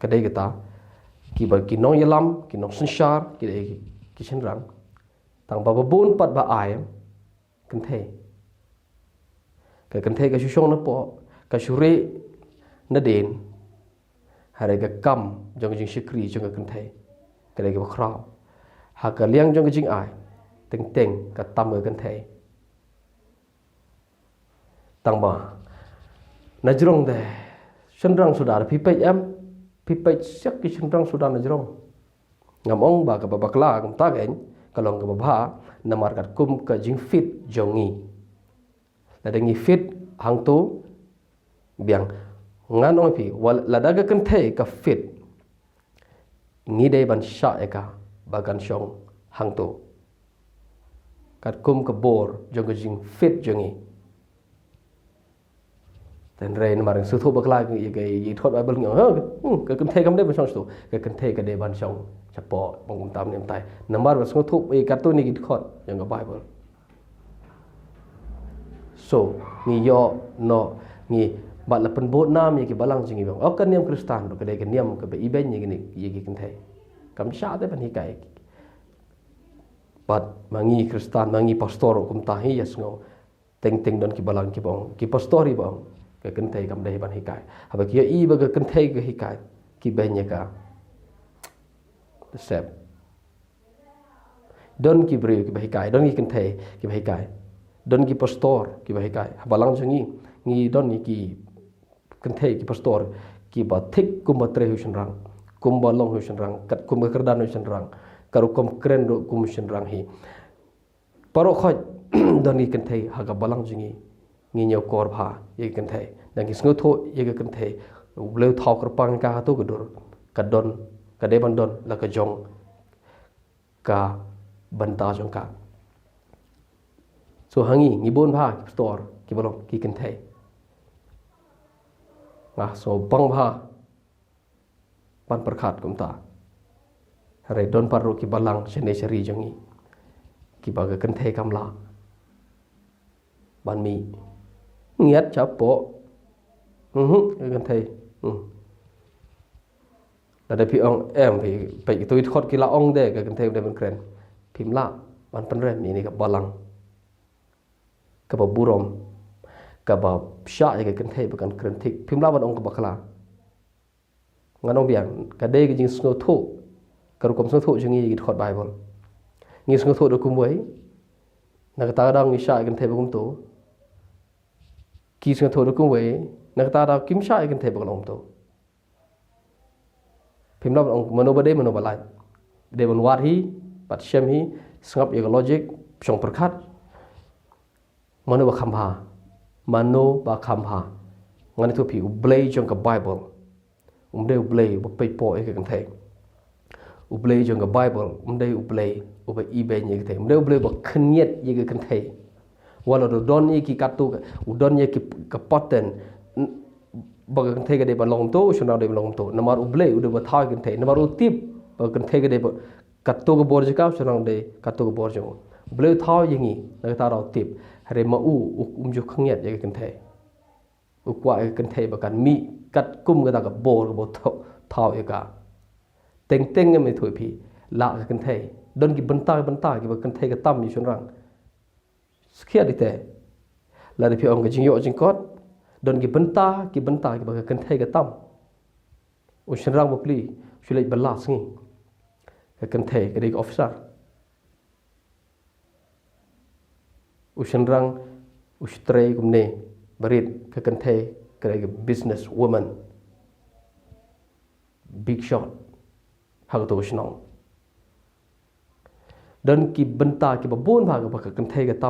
kadai kata ki nong yalam ki nong sensar ki senrang tang ba bun pat ba ai kan thei ka shong na po ka shure na den hare ka kam jong jing shikri jong ka kan thei kadai ka khrau ha ka liang jong ka jing ai teng ka tam ka kan thei tang ba najrong de senrang sudah pipai pipai siak ki senrang sudah najrong ngamong ba ka babakla kum ta gen kalong ka baba namar kat kum ka jing fit jongi ladangi fit hang tu biang nganong pi wal ladaga kan thei ka fit ngi dei ban sha eka bagan shong hang tu kat kum ka bor jong ka jing fit jongi dan rain marang su thu bakla ki thot bible ngong ka kan thei kam dei ban shong stu ka kan thei ka dei ban shong chapo bong tam nem tai namar ba su thu e kat tu ni ki khot jong ka bible so ngi yo no ngi bat la pen bot nam ye ki balang jingi bang ok kan niam kristan do kadai kan niam ka be iben ni ye ki kan thai kam sha te ban hi kai bat mangi kristan mangi pastor kum ta hi yes ngo teng don ki balang ki bang ki pastori bang ka kan thai kam dai ban hi kai ha ki i ba ka kan thai ka hi kai ki ben ye ka sep don ki bre ki ba hi kai don ki kan thai ki ba hi kai don ki pastor ki ba hi kai balang jingi ngi don ni ki kan thei ki pastor ki ba thik kum ba tre husen rang kum ba long husen rang kat kum ba kerdan husen rang karu kum kren ro kum husen rang hi paro khoj don ni kan thei ha ga balang jingi ngi nyaw kor bha ye kan thei dang ki sngo tho ye kan thei bleu thau kar pang ka to ka dur ka don ka de ban don la ka jong ka banta jong ka so hangi ngi bon bha pastor ki balong ki kan thei so bang bha pan perkhat kum ta hare don paru ki balang sene seri jongi ki baga kan thei kam la ban mi ngiat chapo kan thei la da pi ong em pi pai ki toi khot ki la ong de ka kan thei de ban kren phim la ban pan rem ni ka balang ka ba burom ka ba sha ye kan thei ba kan kren thik phim la ban ong ka bakla nganong biang ka dei ki jing sno thu ka ru kom sno thu jingi ki khot bible ngi sno thu do kum wei na ka ta dang ni sha kan thei ba kum tu ki sno thu do kum wei na ka ta da kim sha kan thei ba long tu phim la ban ong mano ba dei mano ba lai de ban wat hi pat shem hi sngap ye logic chong perkhat mano ba kham ha mano ba kham ha ngani thu pi ublei jong ka bible umde ublei ba pe po e kan thei ublei jong ka bible umde ublei uba ibe ni ka thei umde ublei ba khniet ye kan thei wala do don ye ki katu udon ye ki ka poten ba kan thei ka de ba long to shuna de long to namar ublei ude ba tha kan thei namar utip ba kan thei ka de ba katu ka bor jika shuna de katu ka bor jong ublei tha ye ngi na ta ro tip hare ma ju khniet ye kan thei ukwa kan thei ba kan mi kat kum ga ka bor bo thau e ka teng me thoi phi la kan thei don ki banta ki ba kan thei ka tam ni shun rang skhia dite la de phi ong ga jing yo jing kot don ki banta ki ba kan thei ka tam u shun rang bo pli shulai balla sngi ka kan thei ka de officer u shun rang u strei kum ne barit ka kan thei ka business woman big shot hag to shnong dan ki banta ki ba bon bha ka kan thei ka tam